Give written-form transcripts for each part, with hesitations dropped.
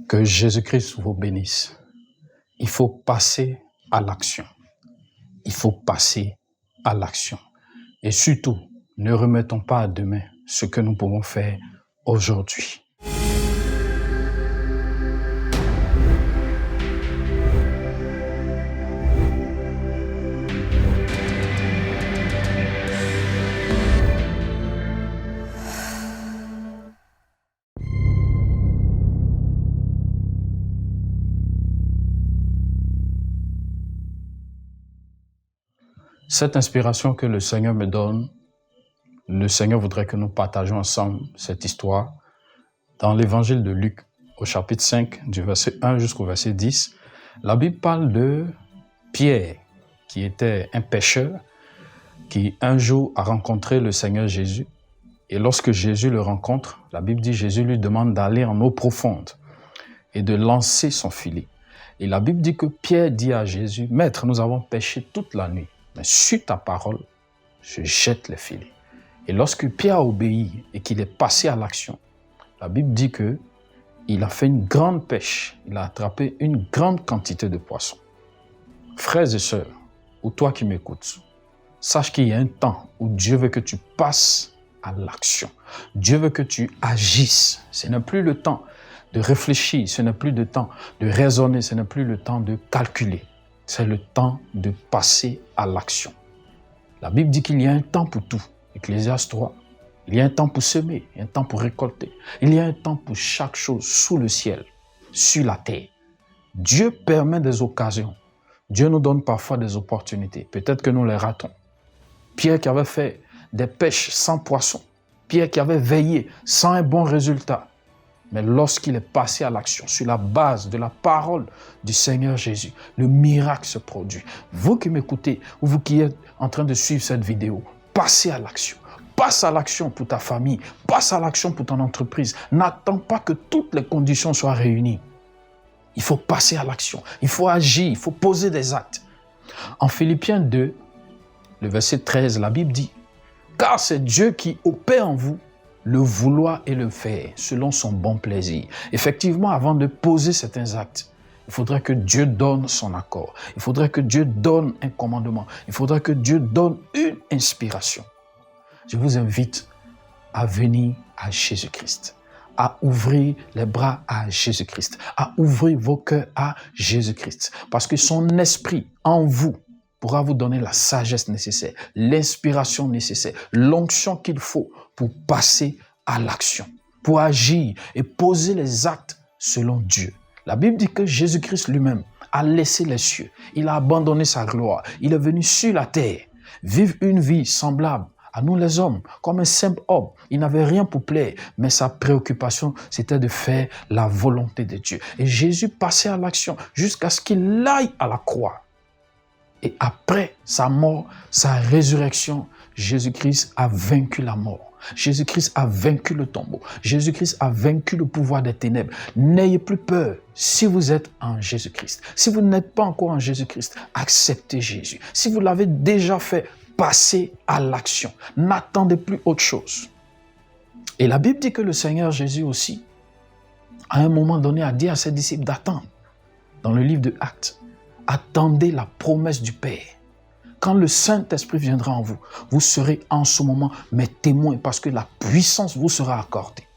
Que Jésus-Christ vous bénisse. Il faut passer à l'action. Il faut passer à l'action. Et surtout, ne remettons pas à demain ce que nous pouvons faire aujourd'hui. Cette inspiration que le Seigneur me donne, le Seigneur voudrait que nous partagions ensemble cette histoire dans l'évangile de Luc, au chapitre 5, du verset 1 jusqu'au verset 10. La Bible parle de Pierre, qui était un pêcheur, qui un jour a rencontré le Seigneur Jésus. Et lorsque Jésus le rencontre, la Bible dit Jésus lui demande d'aller en eau profonde et de lancer son filet. Et la Bible dit que Pierre dit à Jésus, « Maître, nous avons pêché toute la nuit. Mais sur ta parole, je jette les filets. » Et lorsque Pierre a obéi et qu'il est passé à l'action, la Bible dit qu'il a fait une grande pêche. Il a attrapé une grande quantité de poissons. Frères et sœurs, ou toi qui m'écoutes, sache qu'il y a un temps où Dieu veut que tu passes à l'action. Dieu veut que tu agisses. Ce n'est plus le temps de réfléchir, ce n'est plus le temps de raisonner, ce n'est plus le temps de calculer. C'est le temps de passer à l'action. La Bible dit qu'il y a un temps pour tout. Ecclésiaste 3. Il y a un temps pour semer, un temps pour récolter. Il y a un temps pour chaque chose sous le ciel, sur la terre. Dieu permet des occasions. Dieu nous donne parfois des opportunités. Peut-être que nous les ratons. Pierre qui avait fait des pêches sans poisson. Pierre qui avait veillé sans un bon résultat. Mais lorsqu'il est passé à l'action, sur la base de la parole du Seigneur Jésus, le miracle se produit. Vous qui m'écoutez, ou vous qui êtes en train de suivre cette vidéo, passez à l'action. Passe à l'action pour ta famille, passe à l'action pour ton entreprise. N'attends pas que toutes les conditions soient réunies. Il faut passer à l'action, il faut agir, il faut poser des actes. En Philippiens 2, le verset 13, la Bible dit « Car c'est Dieu qui opère en vous le vouloir et le faire, selon son bon plaisir. » Effectivement, avant de poser certains actes, il faudrait que Dieu donne son accord. Il faudrait que Dieu donne un commandement. Il faudrait que Dieu donne une inspiration. Je vous invite à venir à Jésus-Christ, à ouvrir les bras à Jésus-Christ, à ouvrir vos cœurs à Jésus-Christ. Parce que son esprit en vous pourra vous donner la sagesse nécessaire, l'inspiration nécessaire, l'onction qu'il faut pour passer à l'action, pour agir et poser les actes selon Dieu. La Bible dit que Jésus-Christ lui-même a laissé les cieux, il a abandonné sa gloire, il est venu sur la terre, vivre une vie semblable à nous les hommes, comme un simple homme. Il n'avait rien pour plaire, mais sa préoccupation, c'était de faire la volonté de Dieu. Et Jésus passait à l'action jusqu'à ce qu'il aille à la croix. Et après sa mort, sa résurrection, Jésus-Christ a vaincu la mort. Jésus-Christ a vaincu le tombeau. Jésus-Christ a vaincu le pouvoir des ténèbres. N'ayez plus peur si vous êtes en Jésus-Christ. Si vous n'êtes pas encore en Jésus-Christ, acceptez Jésus. Si vous l'avez déjà fait, passez à l'action. N'attendez plus autre chose. Et la Bible dit que le Seigneur Jésus aussi, à un moment donné, a dit à ses disciples d'attendre. Dans le livre de Actes, attendez la promesse du Père. Quand le Saint-Esprit viendra en vous, vous serez en ce moment mes témoins parce que la puissance vous sera accordée.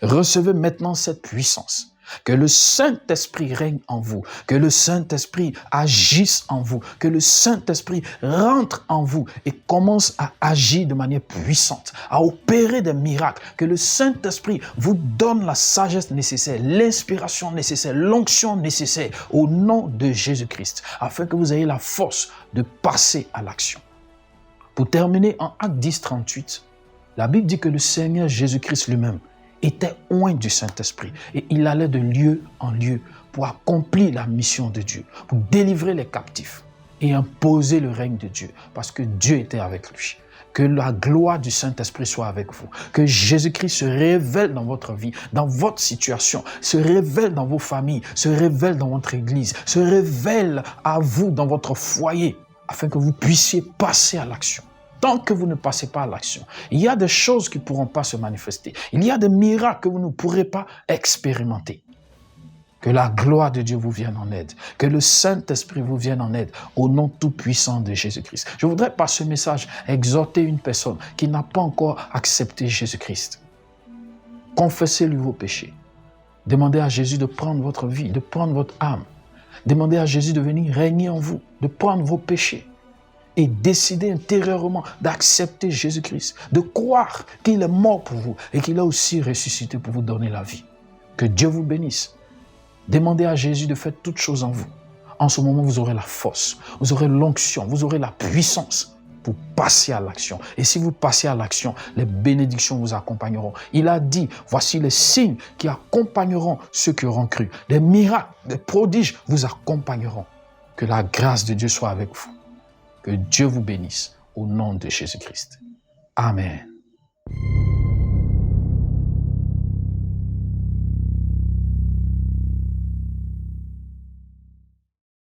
Recevez maintenant cette puissance. Que le Saint-Esprit règne en vous, que le Saint-Esprit agisse en vous, que le Saint-Esprit rentre en vous et commence à agir de manière puissante, à opérer des miracles, que le Saint-Esprit vous donne la sagesse nécessaire, l'inspiration nécessaire, l'onction nécessaire au nom de Jésus-Christ, afin que vous ayez la force de passer à l'action. Pour terminer, en Actes 10, 38, la Bible dit que le Seigneur Jésus-Christ lui-même était oint du Saint-Esprit et il allait de lieu en lieu pour accomplir la mission de Dieu, pour délivrer les captifs et imposer le règne de Dieu parce que Dieu était avec lui. Que la gloire du Saint-Esprit soit avec vous, que Jésus-Christ se révèle dans votre vie, dans votre situation, se révèle dans vos familles, se révèle dans votre église, se révèle à vous dans votre foyer afin que vous puissiez passer à l'action. Tant que vous ne passez pas à l'action, il y a des choses qui ne pourront pas se manifester. Il y a des miracles que vous ne pourrez pas expérimenter. Que la gloire de Dieu vous vienne en aide. Que le Saint-Esprit vous vienne en aide au nom tout-puissant de Jésus-Christ. Je voudrais par ce message exhorter une personne qui n'a pas encore accepté Jésus-Christ. Confessez-lui vos péchés. Demandez à Jésus de prendre votre vie, de prendre votre âme. Demandez à Jésus de venir régner en vous, de prendre vos péchés. Et décidez intérieurement d'accepter Jésus-Christ, de croire qu'il est mort pour vous et qu'il a aussi ressuscité pour vous donner la vie. Que Dieu vous bénisse. Demandez à Jésus de faire toutes choses en vous. En ce moment, vous aurez la force, vous aurez l'onction, vous aurez la puissance pour passer à l'action. Et si vous passez à l'action, les bénédictions vous accompagneront. Il a dit, voici les signes qui accompagneront ceux qui auront cru. Des miracles, des prodiges vous accompagneront. Que la grâce de Dieu soit avec vous. Que Dieu vous bénisse au nom de Jésus-Christ. Amen.